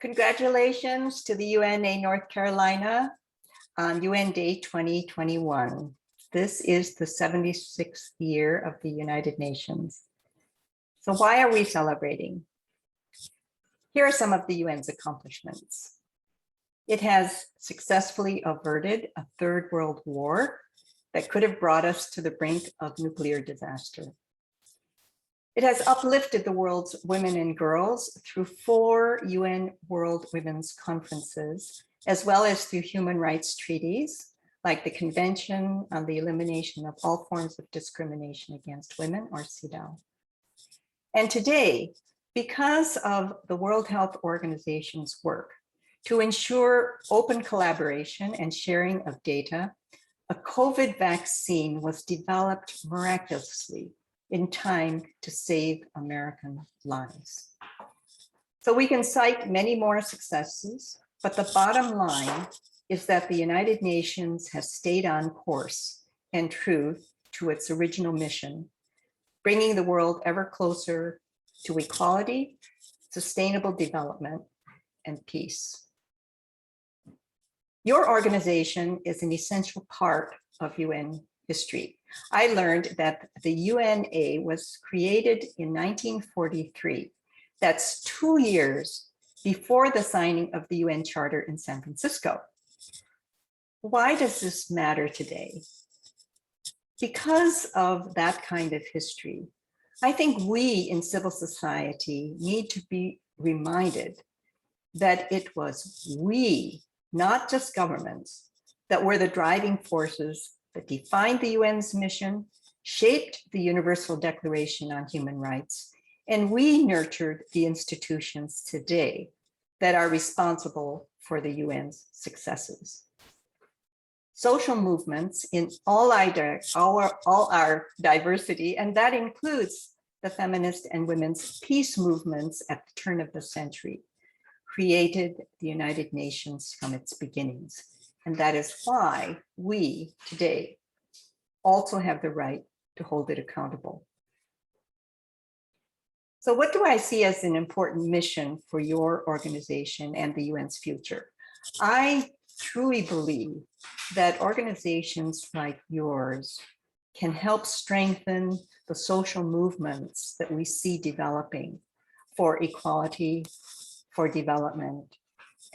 Congratulations to the UNA North Carolina on UN Day 2021. This is the 76th year of the United Nations. So why are we celebrating? Here are some of the UN's accomplishments. It has successfully averted a third world war that could have brought us to the brink of nuclear disaster. It has uplifted the world's women and girls through 4 UN World Women's Conferences, as well as through human rights treaties, like the Convention on the Elimination of All Forms of Discrimination Against Women, or CEDAW. And today, because of the World Health Organization's work to ensure open collaboration and sharing of data, a COVID vaccine was developed miraculously in time to save American lives. So we can cite many more successes, but the bottom line is that the United Nations has stayed on course and true to its original mission, bringing the world ever closer to equality, sustainable development, and peace. Your organization is an essential part of UN history. I learned that the UNA was created in 1943. That's 2 years before the signing of the UN Charter in San Francisco. Why does this matter today? Because of that kind of history, I think we in civil society need to be reminded that it was we, not just governments, that were the driving forces that defined the UN's mission, shaped the Universal Declaration on Human Rights, and we nurtured the institutions today that are responsible for the UN's successes. Social movements in all our diversity, and that includes the feminist and women's peace movements at the turn of the century, created the United Nations from its beginnings. And that is why we today also have the right to hold it accountable. So what do I see as an important mission for your organization and the UN's future? I truly believe that organizations like yours can help strengthen the social movements that we see developing for equality, for development,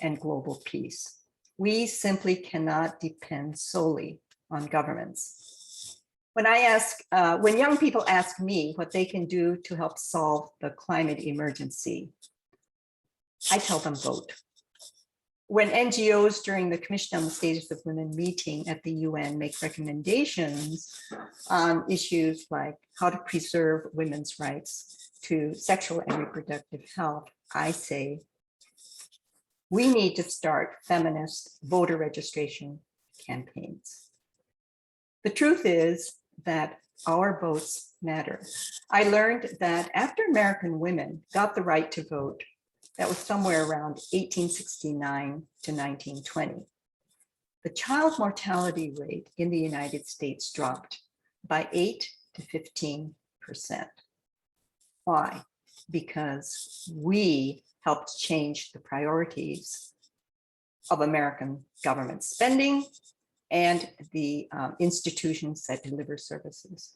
and global peace. We simply cannot depend solely on governments. When young people ask me what they can do to help solve the climate emergency, I tell them vote. When NGOs during the Commission on the Status of Women meeting at the UN make recommendations on issues like how to preserve women's rights to sexual and reproductive health, I say, we need to start feminist voter registration campaigns. The truth is that our votes matter. I learned that after American women got the right to vote, that was somewhere around 1869 to 1920, the child mortality rate in the United States dropped by 8 to 15%. Why? Because we helped change the priorities of American government spending and the institutions that deliver services.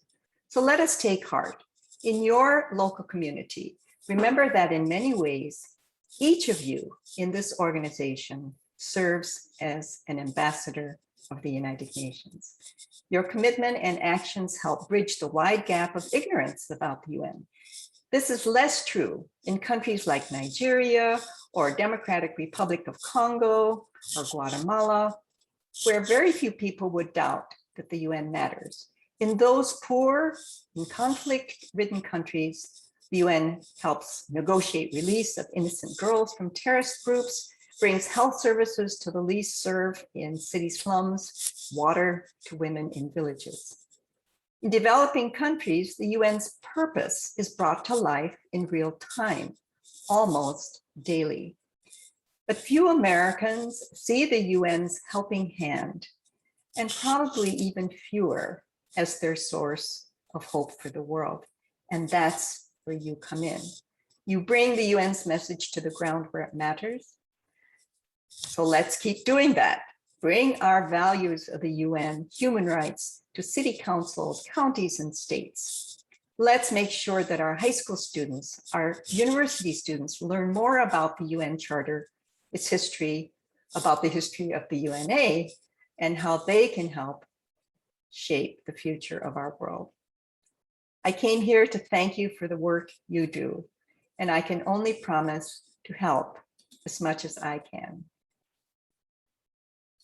So let us take heart. In your local community, remember that in many ways, each of you in this organization serves as an ambassador of the United Nations. Your commitment and actions help bridge the wide gap of ignorance about the UN. This is less true in countries like Nigeria or Democratic Republic of Congo or Guatemala, where very few people would doubt that the UN matters. In those poor and conflict-ridden countries, the UN helps negotiate release of innocent girls from terrorist groups, brings health services to the least served in city slums, water to women in villages. In developing countries, the UN's purpose is brought to life in real time, almost daily. But few Americans see the UN's helping hand, and probably even fewer as their source of hope for the world. And that's where you come in. You bring the UN's message to the ground where it matters, So let's keep doing that. Bring our values of the UN, human rights, to city councils, counties, and states. Let's make sure that our high school students, our university students learn more about the UN Charter, its history, about the history of the UNA, and how they can help shape the future of our world. I came here to thank you for the work you do, and I can only promise to help as much as I can.